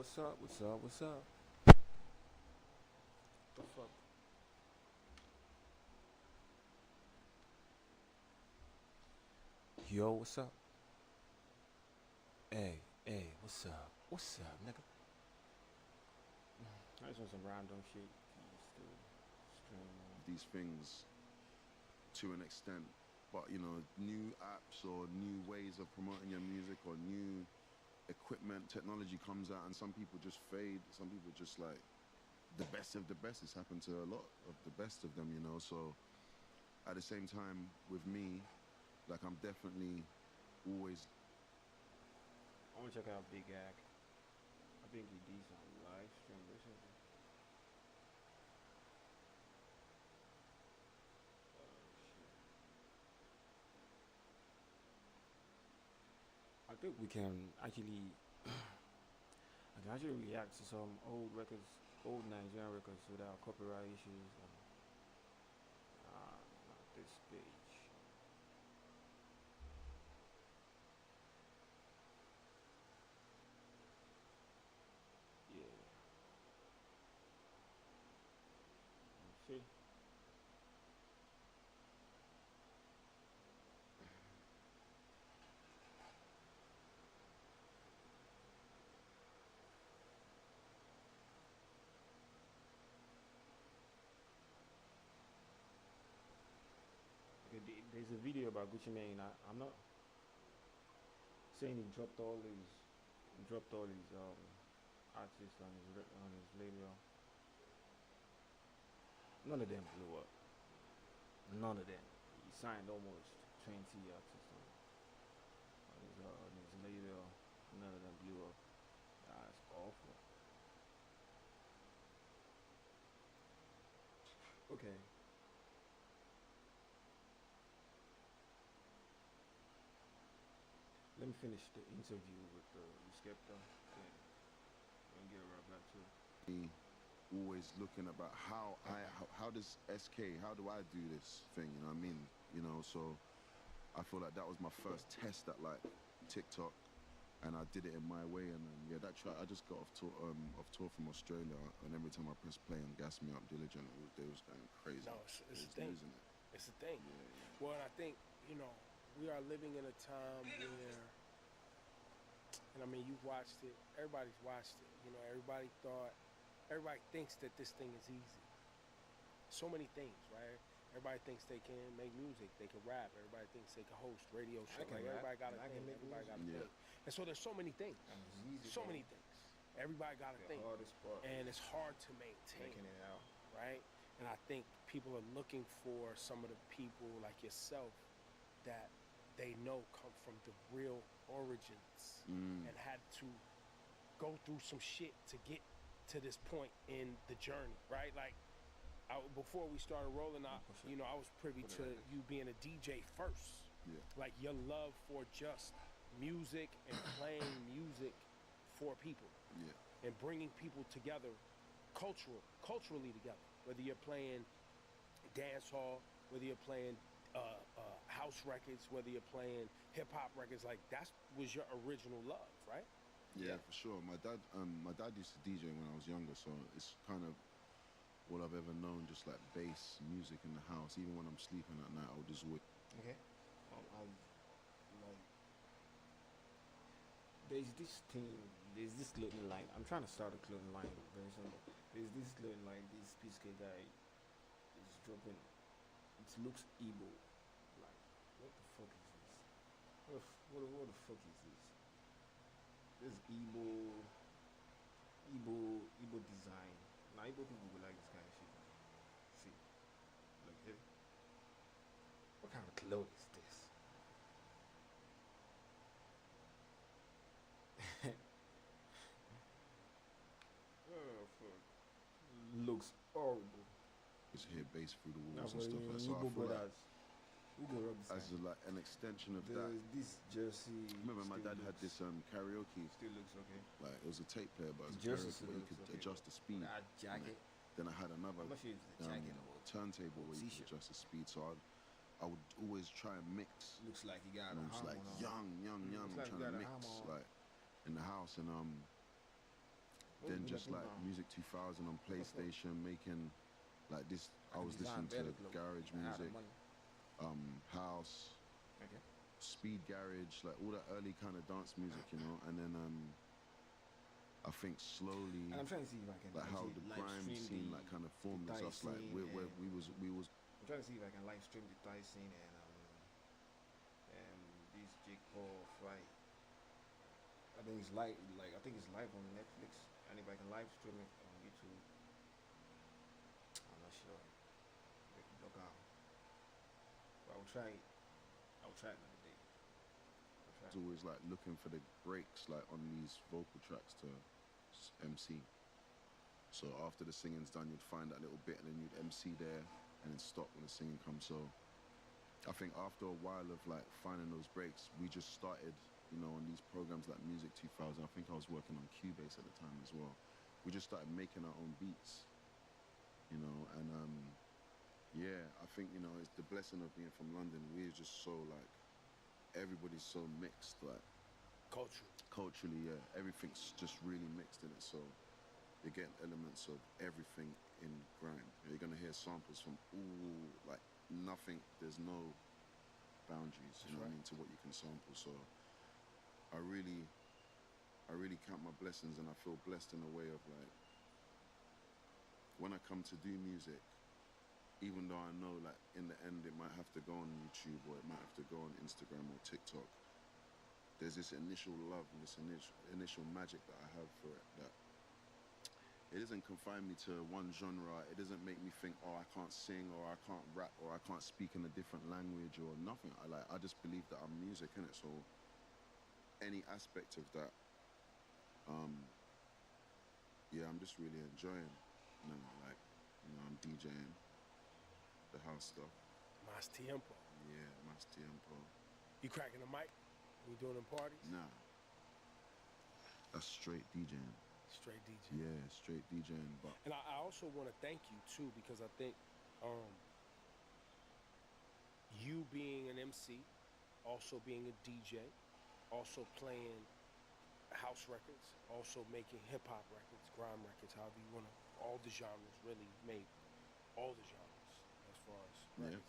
what's up? What's up? What's up? The fuck? Yo, what's up? Hey, what's up? What's up, nigga? I just want some random shit. Still stream. These things to an extent, but you know, new apps or new ways of promoting your music or new equipment, technology comes out, and some people just fade. Some people just like the best of the best. It's happened to a lot of the best of them, you know. So at the same time, with me, like I'm definitely always. I wanna check out Big Ack. I think he did some live stream recently. I think we can actually I can actually react to some old records, old Nigerian records without copyright issues. Not this page. Yeah. See? Okay, there's a video about Gucci Mane. I'm not saying he dropped all his artists on his label. None of them blew up. None of them. He signed almost 20 artists on his label. None of them blew up. That's awful. Okay. Let me finish the interview with Skepta. Then we'll get right back to it. Always looking about how does SK, how do I do this thing, you know what I mean, you know. So I feel like that was my first test at like TikTok, and I did it in my way, and yeah, that track I just got off tour from Australia, and every time I press play and Gas Me Up Diligent, they was going crazy. No, it's a thing. It's a thing. Well, and I think, you know, we are living in a time where, and I mean, you've watched it, everybody's watched it, you know, everybody thinks that this thing is easy. So many things, right? Everybody thinks they can make music, they can rap, everybody thinks they can host radio show. Like everybody got a thing, everybody got a thing. And so there's so many things. So many things. Everybody got a thing. And it's hard to maintain. Making it out. Right? And I think people are looking for some of the people like yourself that they know come from the real origins and had to go through some shit to get to this point in the journey, right? Like, before we started rolling, I was privy to you being a DJ first. Yeah. Like your love for just music and playing music for people. Yeah. And bringing people together, culturally together. Whether you're playing dance hall, whether you're playing house records, whether you're playing hip hop records, like that was your original love, right? Yeah, for sure. My dad used to DJ when I was younger, so it's kind of all I've ever known, just like bass music in the house. Even when I'm sleeping at night, I'll just wait. Okay. Like, there's this clothing line. I'm trying to start a clothing line very soon. There's this clothing line. This Pisca guy is dropping. It looks Igbo. Like, what the fuck is this? What the fuck is this? This Igbo design. Now Igbo people will like this kind of shit. See, look here. What kind of clothes is this? Oh fuck! Looks horrible. Just hear bass through the walls Now and stuff like that. So I Igbo feel like brothers, who go rub this? as like an extension of that. There's this jersey. Remember, my dad had this karaoke. Still looks okay. Like it was a tape player, but it was a Jersey karaoke where you could still looks okay, adjust the speed. That jacket. Then I had another I'm not sure if it's the jacket or turntable where you could t-shirt. adjust the speed. So I would always try and mix. Looks like he got And a I'm just like hammer on. young, Looks like trying you to got a mix hammer on. like in the house. And What then would you just like like Music 2000 on PlayStation, making like this. I was listening to garage music, house, Okay. speed garage, like all that early kind of dance music, you know. And then I think slowly, And I'm trying to see if I can like how actually the live grime stream scene like kind of formed as Thai us. Like scene and we was I'm trying to see if I can live stream the Thai scene and this Jake Paul fight. I think it's like I think it's live on Netflix, and if I can live stream it on YouTube, I'm not sure. They can block out, but I'll try it. I'll try it another day. I'll try it. always like looking for the breaks like on these vocal tracks to MC. So after the singing's done, you'd find that little bit, and then you'd MC there, and then stop when the singing comes. So I think after a while of like finding those breaks, we just started, you know, on these programs like Music 2000. I think I was working on Cubase at the time as well. We just started making our own beats, you know, and yeah, I think, you know, it's the blessing of being from London. We're just so like, everybody's so mixed, like culturally, yeah, everything's just really mixed in it. So you're getting elements of everything in grime. You're gonna hear samples from all, like nothing. There's no boundaries, you know what I mean, to what you can sample. So I really count my blessings, and I feel blessed in a way of like, when I come to do music, even though I know like in the end it might have to go on YouTube or it might have to go on Instagram or TikTok, there's this initial love and this initial magic that I have for it, that it doesn't confine me to one genre. It doesn't make me think, oh, I can't sing, or I can't rap, or I can't speak in a different language or nothing. I just believe that I'm music, innit? So any aspect of that, yeah, I'm just really enjoying, you know, like, you know, I'm DJing the house stuff. Mas tiempo. Yeah, más tiempo. You cracking the mic? We doing them parties? Nah, that's straight DJing. Straight DJ. Yeah, straight DJing. But And I also want to thank you too, because I think you being an MC, also being a DJ, also playing house records, also making hip hop records, grime records, however you want to, all the genres, really made all the genres as far as records.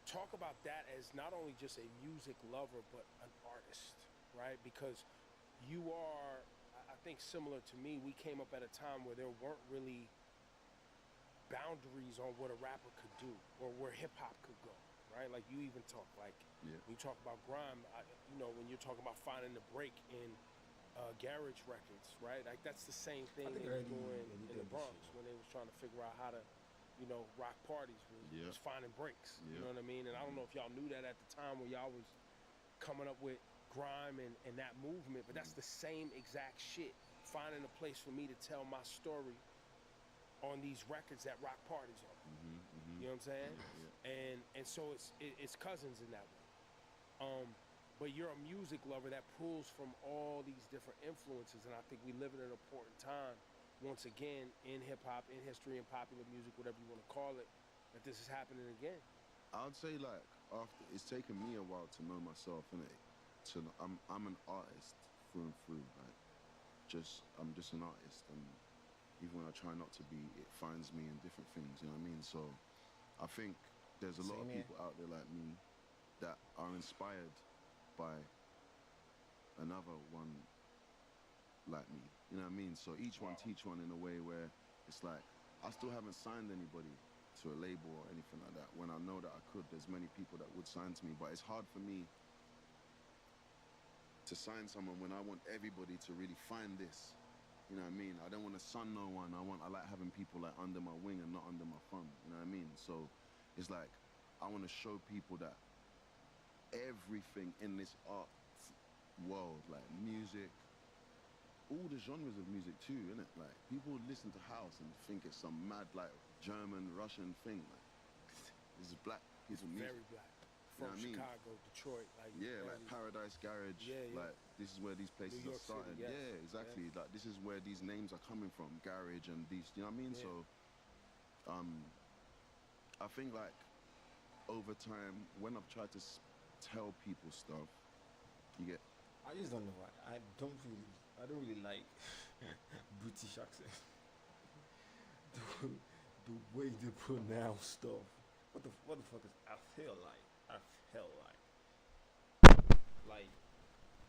Talk about that as not only just a music lover, but an artist, right? Because you are, I think, similar to me. We came up at a time where there weren't really boundaries on what a rapper could do or where hip hop could go, right? Like you even talk, like when you talk about grime, you know, when you're talking about finding the break in garage records, right? Like that's the same thing they were doing in the Bronx when they was trying to figure out how to, you know, rock parties was finding breaks. You know what I mean? And I don't know if y'all knew that at the time when y'all was coming up with grime and that movement, but that's the same exact shit. Finding a place for me to tell my story on these records that rock parties on. You know what I'm saying? And so it's cousins in that way. But you're a music lover that pulls from all these different influences, and I think we live in an important time, once again, in hip-hop, in history, in popular music, whatever you want to call it, that this is happening again. I'd say like after it's taken me a while to know myself, innit? I'm an artist through and through. Like I'm just an artist, and even when I try not to be, it finds me in different things. You know what I mean? So I think there's a lot of people out there like me that are inspired by another one like me. You know what I mean? So each one teach one in a way where it's like, I still haven't signed anybody to a label or anything like that. When I know that I could, there's many people that would sign to me, but it's hard for me to sign someone when I want everybody to really find this. You know what I mean? I don't want to son no one. I like having people like under my wing and not under my thumb. You know what I mean? So it's like, I want to show people that everything in this art world, like music, all the genres of music too, innit? Like people listen to house and think it's some mad like German, Russian thing. Like this is black people music. Very black. From Chicago, Detroit, like like Paradise Garage. Like this is where these places are starting. City, yeah, exactly. Like this is where these names are coming from, garage and these. You know what I mean? So, I think like over time, when I've tried to tell people stuff, you get. I just don't know why. I don't really like British accent. the, the way they pronounce stuff. What the fuck is I feel like? I feel like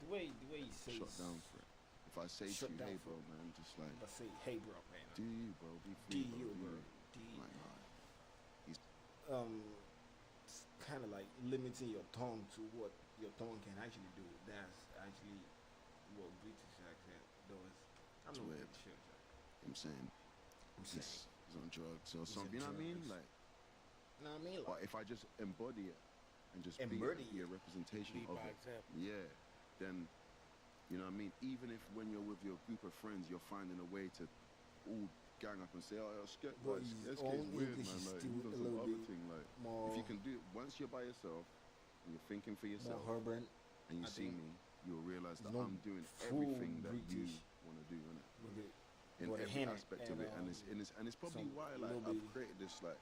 the way he says. Shut down for it. If I say to Shut you, down hey for bro, it. man, just like, But say, hey bro, man. do you, bro, be Do free, you, bro, bro? do Do you. you? Like, nah. It's kind of like limiting your tongue to what your tongue can actually do. That's actually what British accent does. I'm It's not weird. really sure, Jack. I'm saying I'm saying. he's on drugs or He's something. on You know what I mean? drugs. Like, Know what I mean? but Like, if I just embody it and just Embody be a it. representation Lead of by it, example. yeah, then you know what I mean. Even if when you're with your group of friends, you're finding a way to all gang up and say, "Oh, but his SK's own weird, English man. is Like still he's on a some little other bit thing. Like more if you can do it once you're by yourself and you're thinking for more yourself, Herbrand. and you I see think me, you'll realize that no I'm doing full everything that you British want to do, innit? with it. In With a every hand aspect of it, and it's probably some why like little I've bit- created this like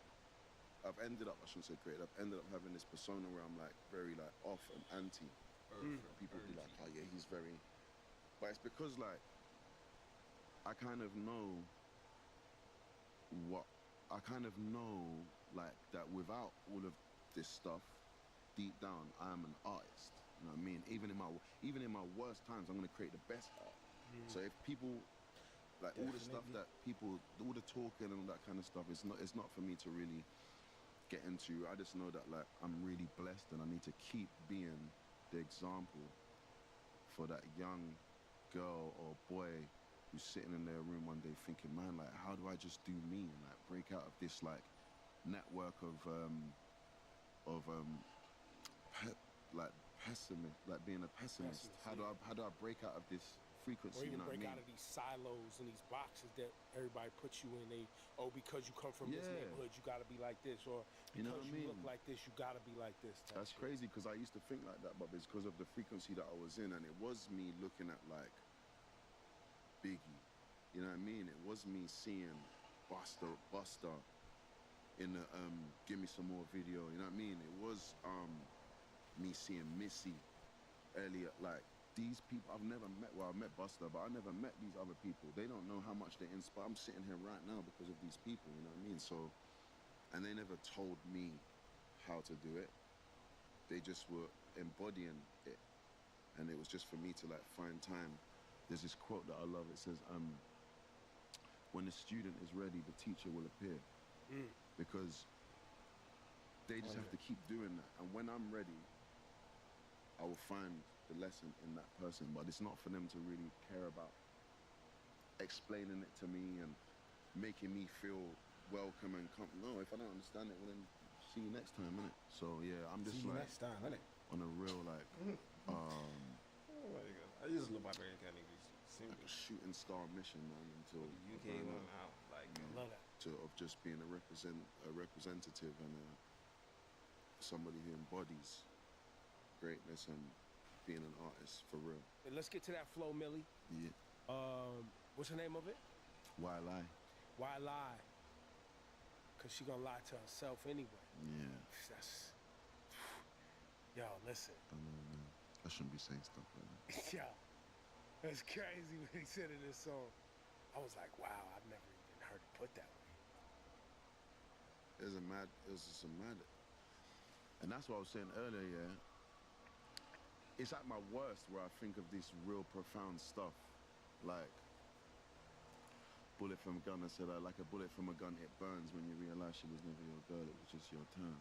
I've ended up I shouldn't say created I've ended up having this persona where I'm like very like off and anti. People be like, oh yeah, he's very, but it's because like I kind of know what I kind of know like that without all of this stuff, deep down I am an artist. You know what I mean? Even in my worst times, I'm gonna create the best art. So if people like all the stuff Definitely. that people, all the talking and all that kind of stuff, it's not for me to really get into. I just know that like I'm really blessed and I need to keep being the example for that young girl or boy who's sitting in their room one day thinking, man, like how do I just do me and like break out of this like network of like pessimist, like being a pessimist. How do I break out of this frequency? Or even You know what break I mean? out of these silos and these boxes that everybody puts you in. Because you come from this Yeah. neighborhood, you gotta be like this, or You know because what I you look mean? like this, you gotta be like this. type That's shit. crazy because I used to think like that, but it's because of the frequency that I was in, and it was me looking at like Biggie. You know what I mean? It was me seeing Buster in the Give Me Some More video. You know what I mean? It was me seeing Missy, Elliot, like these people I've never met. Well, I've met Buster, but I never met these other people. They don't know how much they inspire. I'm sitting here right now because of these people. You know what I mean? So, and they never told me how to do it. They just were embodying it, and it was just for me to like find time. There's this quote that I love. It says, "When the student is ready, the teacher will appear," because they just have to keep doing that. And when I'm ready, I will find the lesson in that person. But it's not for them to really care about explaining it to me and making me feel welcome and no, if I don't understand it, well then see you next time, innit? So yeah, I'm just See you like next time, innit? on a real like Oh my god. I just love American English. like Simple. a shooting star mission, man, until The I UK burn one out, out. Like Love that. of just being a representative and somebody who embodies greatness and being an artist for real. And let's get to that flow, Millie. Yeah. What's the name of it? Why lie? Why lie? Cause she gonna lie to herself anyway. Yeah. That's yo, listen. I know, man. I shouldn't be saying stuff like that. Yo, that's crazy when he said in this song. I was like, wow, I've never even heard it put that way. It was just a mad. And that's what I was saying earlier, yeah. It's at my worst where I think of this real profound stuff. Like, bullet from a gun, I said, like a bullet from a gun, it burns when you realize she was never your girl, it was just your turn.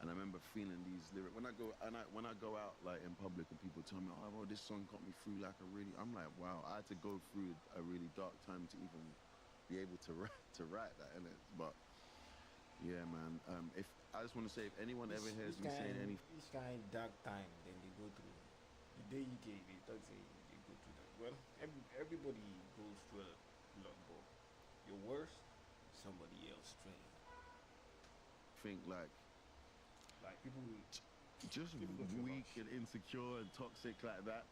And I remember feeling these lyrics when I go out like in public and people tell me, oh bro, this song got me through like I'm like, wow, I had to go through a really dark time to even be able to write that, innit? But yeah, man. If I just want to say, if anyone ever hears me saying any, each kind dark time then they go through. The day UK they talk say they go through that. Well, everybody goes through a lot, but your worst, somebody else trained. think like People just People go through a lot of weak and insecure and toxic like that,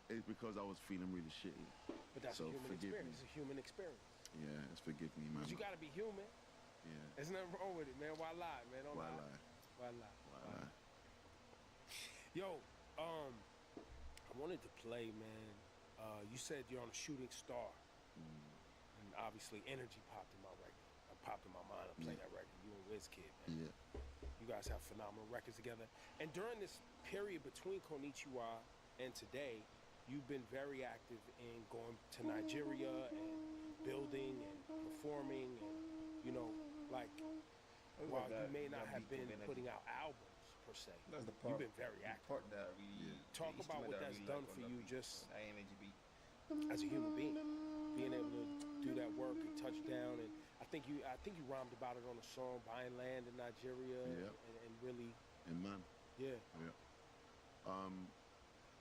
is because I was feeling really shitty. But that's So a human forgive experience. me. It's a human experience. Yeah, it's forgive me, man. But you gotta be human. Yeah. There's nothing wrong with it, man. Why lie, man? Don't Why lie. lie? Why lie? Why lie? Yo, I wanted to play, man. You said you're on a shooting star. And obviously, Energy popped in my record. Popped in my mind. I played Yeah. that record. You and Wizkid, man. Yeah. You guys have phenomenal records together. And during this period between Konichiwa and today, you've been very active in going to Nigeria and building and performing and, you know, like, Those are while you may not that have beat of been energy. putting out albums per se, That's you've been very the active. part that I really, Yeah. the Talk about instrument what that I that's really done like on for that you beat, just on that energy beat. as a human being, being able to do that work and touch down. And I think you rhymed about it on a song, buying land in Nigeria, Yeah. and really, And man, yeah. yeah.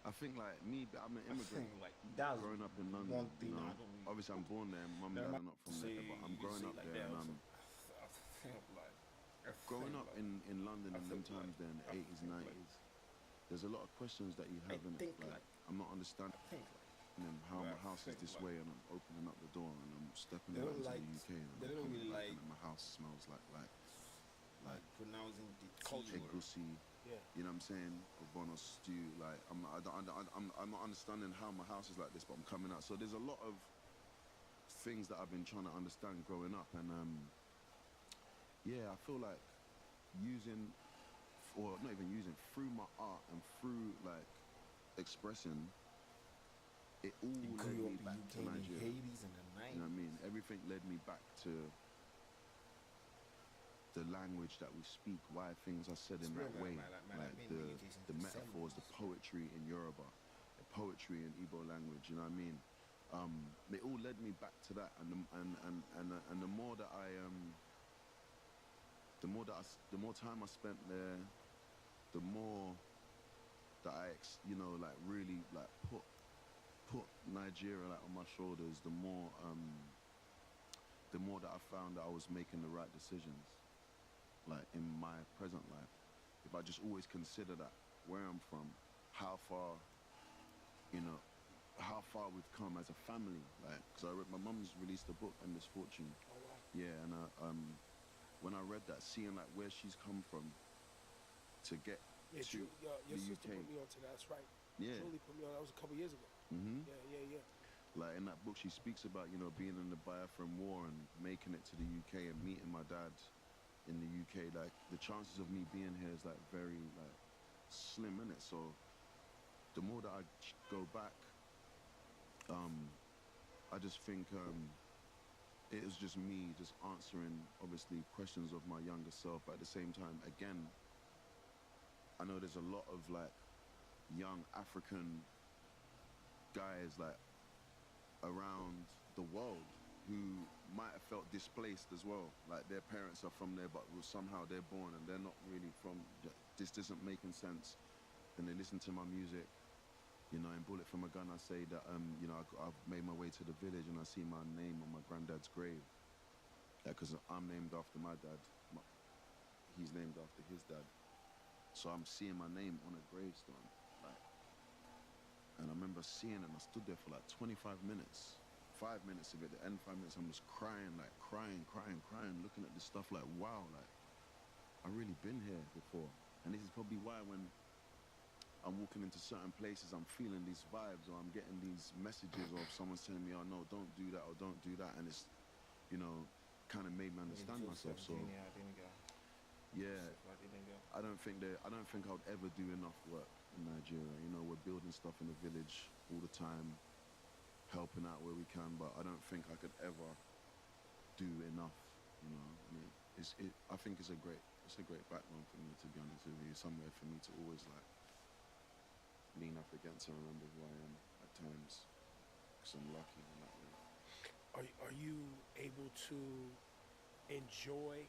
I think like me, I'm an I immigrant. think like that's Growing up in one London, you thing know, I don't really. obviously I'm born there. Mum and Never dad mind are not to from say there, but I'm you growing say up like there, that. and Also, I'm I think like I growing think up like in London I in them think like times, there in the I 80s, think like 90s. There's a lot of questions that you I have in it. think Like like I'm not understanding I think like how but my I house is think this like way, and I'm opening up the door, and I'm stepping they out don't into like the UK, and they I'm don't coming really back, like and then my house smells like pronouncing the T Culture. word. egusi. Yeah. You know what I'm saying? Bono stew. Like I'm not understanding how my house is like this, but I'm coming out. So there's a lot of things that I've been trying to understand growing up, and yeah, I feel like using, or not even using, through my art and through like expressing, it all You led grew me up in back UK to in the Nigeria. 80s and the You know what I 90s. mean? Everything led me back to the language that we speak, why things are said It's in real, that way, man. I've like been in the UK since the the metaphors, the 70s. poetry in Yoruba, the poetry in Igbo language. You know what I mean? They all led me back to that, and the more that the more time I spent there, the more that you know, like really like put Nigeria like on my shoulders, the more that I found that I was making the right decisions, like in my present life. If I just always consider that where I'm from, how far, you know, how far we've come as a family. Like, because my mum's released a book, Endless Fortune. Oh, wow. Yeah, and when I read that, seeing like where she's come from to get Yeah, to your the sister UK. put me onto that. That's right. Yeah. Julie put me on. That was a couple years ago. Mm-hmm. Yeah. Like in that book, she speaks about, you know, being in the Biafran War and making it to the UK and meeting my dad in the UK. Like the chances of me being here is like very like slim, innit? So the more that I go back, I just think it was just me just answering obviously questions of my younger self. But at the same time, again, I know there's a lot of like young African guys like around the world who might have felt displaced as well. Like their parents are from there, but somehow they're born and they're not really from. This isn't making sense. And they listen to my music. You know, in Bullet from a Gun, I say that you know, I've made my way to the village and I see my name on my granddad's grave. Because I'm named after my dad. He's named after his dad. So I'm seeing my name on a gravestone. Like, and I remember seeing it and I stood there for like 25 minutes. 5 minutes of it, the end 5 minutes, I'm just crying, looking at this stuff like, wow, like, I've really been here before. And this is probably why when I'm walking into certain places, I'm feeling these vibes, or I'm getting these messages, or someone's telling me, oh no, don't do that, or don't do that. And it's, you know, kind of made me understand myself. So, yeah, I don't think I'd ever do enough work in Nigeria. You know, we're building stuff in the village all the time, helping out where we can, but I don't think I could ever do enough. You know, I mean, I think it's a great backbone for me, to be honest with you. Somewhere for me to always like lean up against and remember who I am at times, because I'm lucky in that way. Are you able to enjoy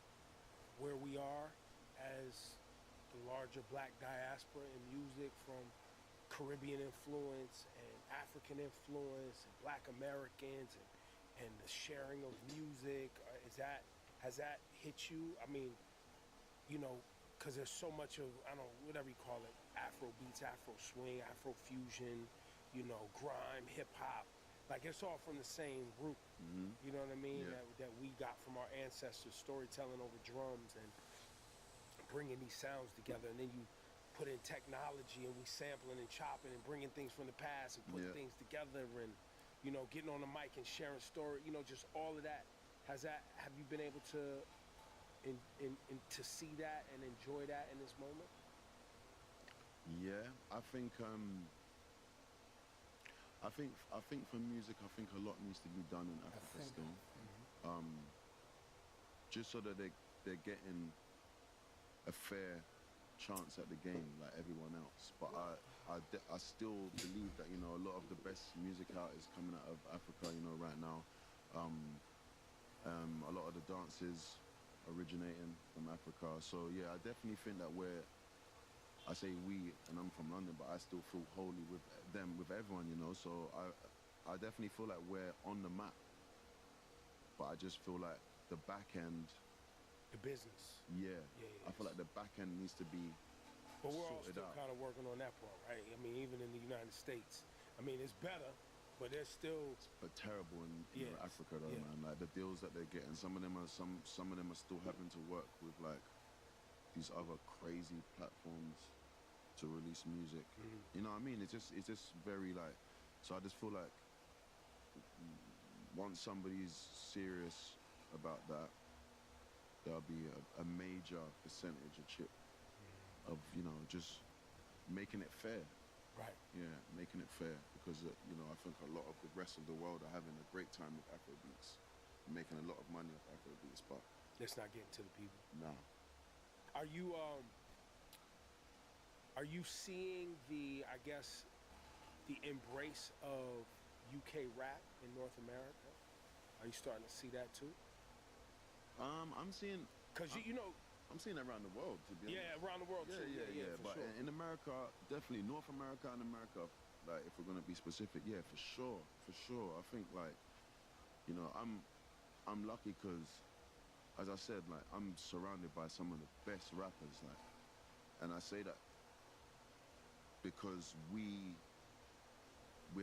where we are as the larger black diaspora in music, from Caribbean influence and African influence and Black Americans, and the sharing of music? Has that hit you? I mean, you know, because there's so much of, I don't know, whatever you call it, Afro beats, Afro swing, Afro fusion, you know, grime, hip hop. Like, it's all from the same root. Mm-hmm. You know what I mean? Yeah. That we got from our ancestors, storytelling over drums and bringing these sounds together. And then you put in technology and we sampling and chopping and bringing things from the past and putting Yeah. things together. And you know, getting on the mic and sharing story, you know, just all of that. Have you been able to to see that and enjoy that in this moment? Yeah, I think for music, I think a lot needs to be done in Africa still. Just so that they're getting a fair chance at the game like everyone else. But I still believe that, you know, a lot of the best music out is coming out of Africa, you know, right now. A lot of the dances originating from Africa. So yeah, I definitely think that I say we, and I'm from London, but I still feel wholly with them, with everyone, you know. So I definitely feel like we're on the map. But I just feel like the back end, The business. yeah, I feel like the back end needs to be But we're all sorted still out. kind of working on that part, right? I mean, even in the United States, I mean, it's better, but there's still. But terrible in Yes, Africa though, yeah. man. Like the deals that they're getting, some of them are still having to work with like these other crazy platforms to release music. You know what I mean? It's just very like. So I just feel like once somebody's serious about that, there'll be a major percentage of chip of, you know, just making it fair. Right. Yeah, making it fair, because you know, I think a lot of the rest of the world are having a great time with Afrobeats, making a lot of money off Afrobeats, but Let's not get into the people. nah. Are you seeing the, I guess, the embrace of UK rap in North America? Are you starting to see that too? I'm seeing, Because you know, I'm seeing it around the world, to be honest. yeah, around the world too. Yeah. For But sure. in America, definitely North America and America, like if we're gonna be specific, yeah, for sure. I think like, you know, I'm lucky because, as I said, like I'm surrounded by some of the best rappers, like, and I say that because we're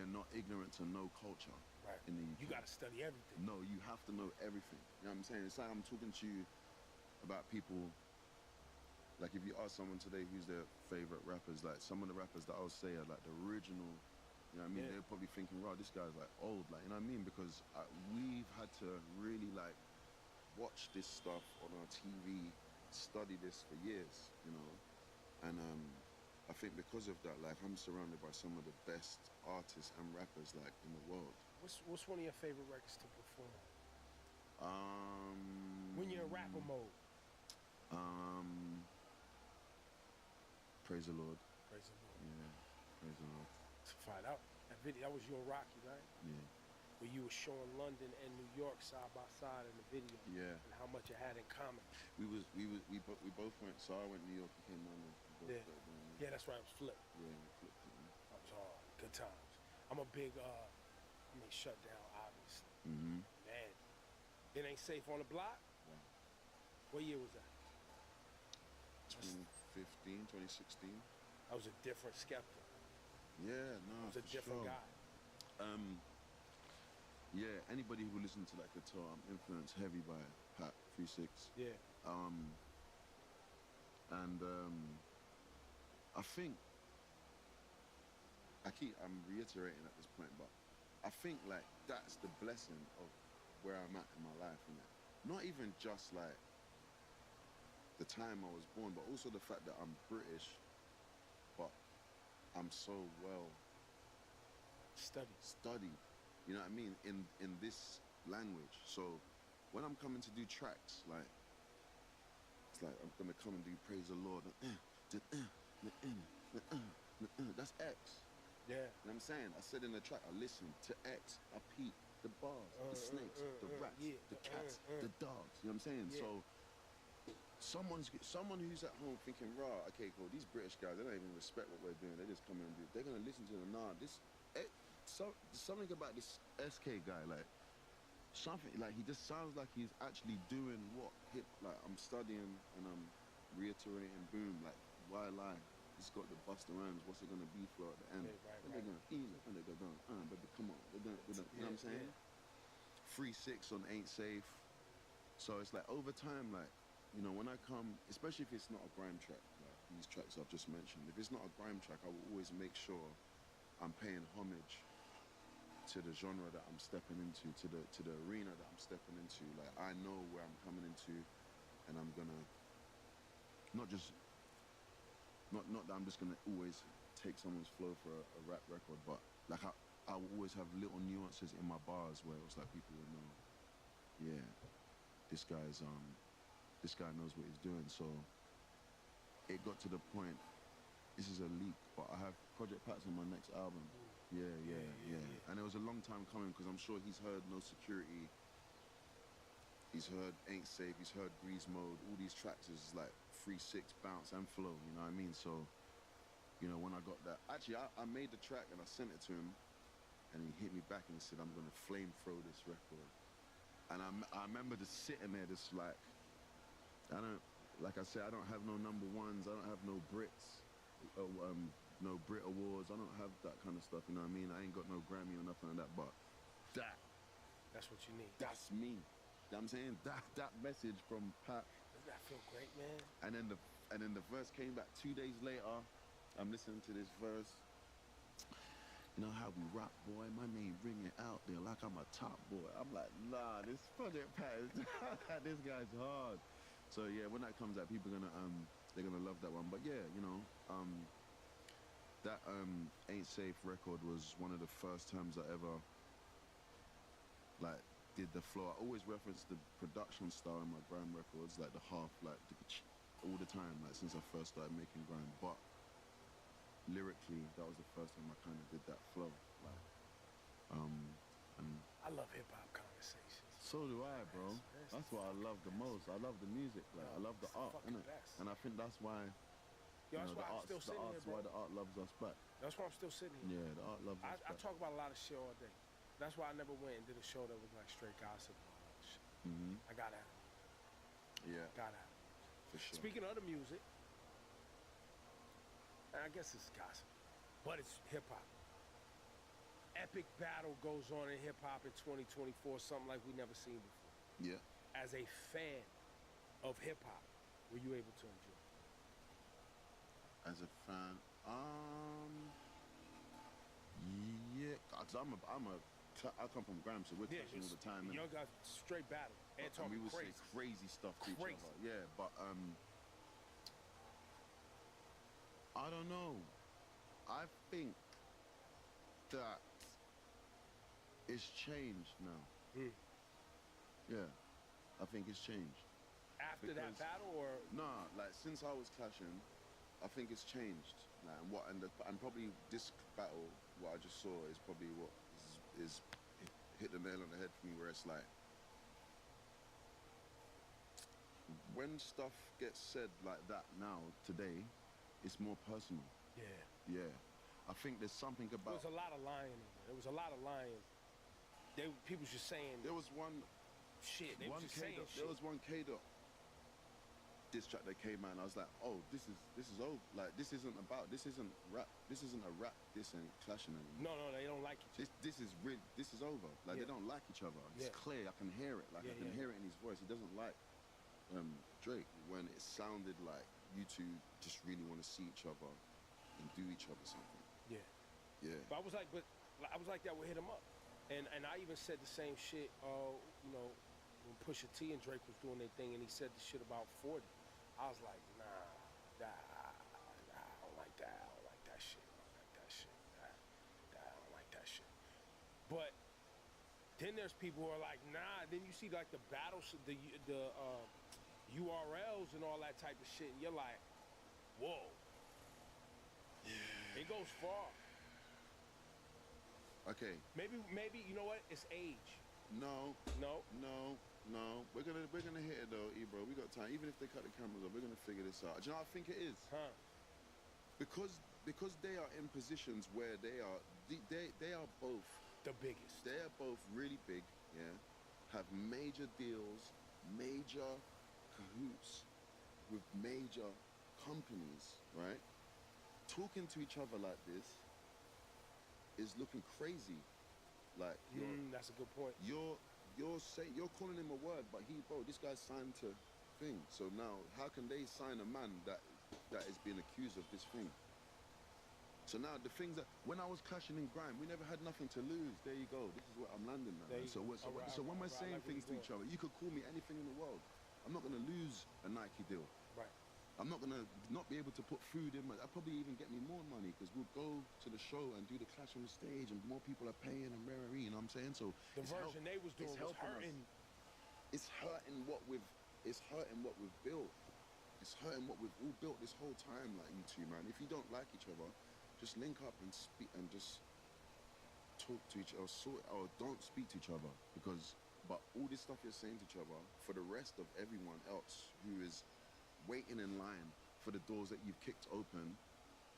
not ignorant to no culture Right. in the UK. You got to study everything. No, you have to know everything. You know what I'm saying? It's like I'm talking to you about people. Like if you ask someone today who's their favorite rappers, like some of the rappers that I'll say are like the original. You know what I mean? Yeah. They're probably thinking, "Wow, this guy's like old." Like, you know what I mean? Because we've had to really like watch this stuff on our TV, study this for years. You know, and I think because of that, like I'm surrounded by some of the best artists and rappers like in the world. What's one of your favorite records to perform when you're in rapper mode? Praise the Lord. Praise the Lord. Yeah, praise the Lord. To find out that video, that was you and Rocky, right? Yeah, Where you were showing London and New York side by side in the video, yeah. and how much it had in common. We both went. So I went New York, he came London. We both Yeah. went, Yeah, that's right. It was flipped. yeah, we flipped it. Man. That was hard. Good times. I'm a big, shut down, obviously. Man, it ain't safe on the block. Wow. What year was that? 2015, 2016. I was a different Skepta. Yeah, no, I was a for different sure. guy. Yeah, anybody who listens to that guitar, I'm influenced heavy by Pat 36. Yeah. I think I'm reiterating at this point, but I think like that's the blessing of where I'm at in my life, innit? Not even just like the time I was born, but also the fact that I'm British, but I'm so well studied, you know what I mean, in this language. So when I'm coming to do tracks, like it's like I'm gonna come and do praise the Lord. That's X. Yeah. You know what I'm saying? I said in the track, I listen to X, I peep the bars, the snakes, the rats, yeah, the cats, the dogs. You know what I'm saying? Yeah. So someone who's at home thinking, "Rah, okay, cool. These British guys, they don't even respect what we're doing. They just come in and do. They're gonna listen to them. Nah, something about this SK guy, like something like he just sounds like he's actually doing what like I'm studying and I'm reiterating. Boom, like why lie? It's got the Busta Rhymes. What's it gonna be for at the end? Right. They're gonna feel it and they're gonna, baby, come on. They're gonna, you know what I'm saying? 3-6 on Ain't Safe. So it's like over time, like, you know, when I come, especially if it's not a grime track, like these tracks I've just mentioned, if it's not a grime track, I will always make sure I'm paying homage to the genre that I'm stepping into, to the arena that I'm stepping into. Like, I know where I'm coming into, and I'm gonna not that I'm just gonna always take someone's flow for a rap record, but like I will always have little nuances in my bars where it was like people would know, yeah, this guy knows what he's doing. So it got to the point, this is a leak, but I have Project Pats on my next album. Yeah. And it was a long time coming, because I'm sure he's heard No Security, he's heard Ain't Safe, he's heard Grease Mode. All these tracks is like 3-6 bounce and flow, you know what I mean? So, you know, when I got that, actually I made the track and I sent it to him, and he hit me back and he said, I'm gonna flamethrow this record. And I remember just sitting there, just like, like I said, I don't have no number ones, I don't have no Brits, no Brit Awards, I don't have that kind of stuff, you know what I mean? I ain't got no Grammy or nothing like that, but that's what you need. That's me. You know what I'm saying? That message from Pat. Doesn't that feel great, man? And then the verse came back 2 days later. I'm listening to this verse. You know how we rock, boy? My name ringing out there like I'm a top boy. I'm like, nah, this Project Pat is this guy's hard. So yeah, when that comes out, people are they're gonna love that one. But yeah, you know, that Ain't Safe record was one of the first times I ever like did the flow. I always reference the production style in my grime records, like the half, like all the time, like since I first started making grime. But lyrically, that was the first time I kind of did that flow, like, and I love hip hop conversations. so do I, bro. That's what I love the most. I love the music, like I love the art, innit? And I think that's why, Yo, that's why I'm still sitting here, bro. Why the art loves us back. That's why I'm still sitting here. Yeah, the art loves us I back. talk about a lot of shit all day. That's why I never went and did a show that was like straight gossip and all that shit. I got out. Yeah, Got out. for sure. Speaking of the music, I guess it's gossip, but it's hip hop. Epic battle goes on in hip hop in 2024, something like we never seen before. Yeah. As a fan of hip hop, were you able to enjoy it? As a fan, yeah, cause I come from grime, so we're clashing all the time. Young guys straight battle and And talking we would crazy. say crazy stuff to each Crazy. other. Yeah, but I don't know. I think that it's changed now. Yeah, I think it's changed. After that because- battle, or Nah, like since I was clashing, I think it's changed. Like, and probably this battle, what I just saw is probably what is hit the nail on the head for me, where it's like, when stuff gets said like that now, today, it's more personal. yeah, Yeah. I think there's something there about... was a lot of lying in there. There was a lot of lying. People just saying There was one... shit. They were just saying shit. There was one K-Dot diss track that came out, and I was like, oh, this is over. Like, this isn't rap. This isn't a rap diss and clashing anymore. No, they don't like each other. This is over. Like, they don't like each other. It's Yeah. clear. I can hear it. Like, I can hear it in his voice. He doesn't like Drake, when it sounded like you two just really want to see each other and do each other something. Yeah. Yeah. But I was like that with Hit 'Em Up, and I even said the same shit. You know, when Pusha T and Drake was doing their thing, and he said the shit about 40. I was like, nah, I don't like that. I don't like that shit. I don't like that shit. I don't like that shit. But then there's people who are like, nah. Then you see like the battles, the URLs and all that type of shit, and you're like, whoa. It goes far. Okay. Maybe you know what? It's age. No. No. We're gonna hit it though, bro. We got time. Even if they cut the cameras off, we're gonna figure this out. Do you know what I think it is? Huh? Because they are in positions where they are both The biggest. they are both really big, yeah, have major deals, major cahoots with major companies, right? Talking to each other like this is looking crazy. Like, That's a good point. you're calling him a word, but this guy's signed to thing. So now, how can they sign a man that is being accused of this thing? So now the things that when I was clashing in grime, we never had nothing to lose. There you go. This is where I'm landing now. There you So, go. so, Alright, so when am I alright, saying like where things you to each going. other? You could call me anything in the world. I'm not gonna lose a Nike deal. Right. I'm not gonna not be able to put food in my. That'll probably even get me more money because we'll go to the show and do the clash on the stage, and more people are paying and rare. You know what I'm saying? So The version they was doing was helping hurting. It's hurting what we've. It's hurting what we've built. It's hurting what we've all built this whole time, like you two, man. If you don't like each other, just link up and speak and just talk to each other, or don't speak to each other. Because, but all this stuff you're saying to each other, for the rest of everyone else who is waiting in line for the doors that you've kicked open,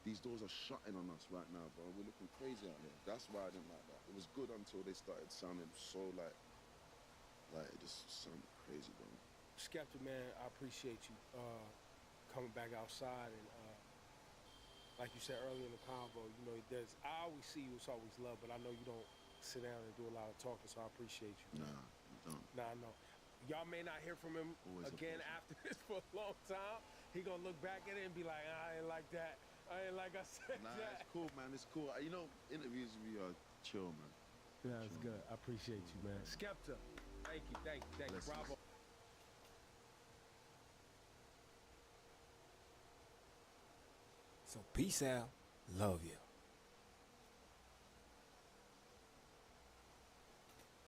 these doors are shutting on us right now, bro. We're looking crazy out here. That's why I didn't like that. It was good until they started sounding so like it just sounded crazy, bro. Skepta, man, I appreciate you coming back outside and like you said earlier in the convo, you know, I always see you, it's always love, but I know you don't sit down and do a lot of talking, so I appreciate you. Nah, you don't. Nah, I know. Y'all may not hear from him Always a again pleasure. after this for a long time. He gonna look back at it and be like, I ain't like that. I ain't like I said Nah, that. it's cool, man. It's cool. You know, interviews with you are chill, man. Yeah, it's good. I appreciate you, man. Skepta, thank you. Blessings. Bravo. So peace out. Love you.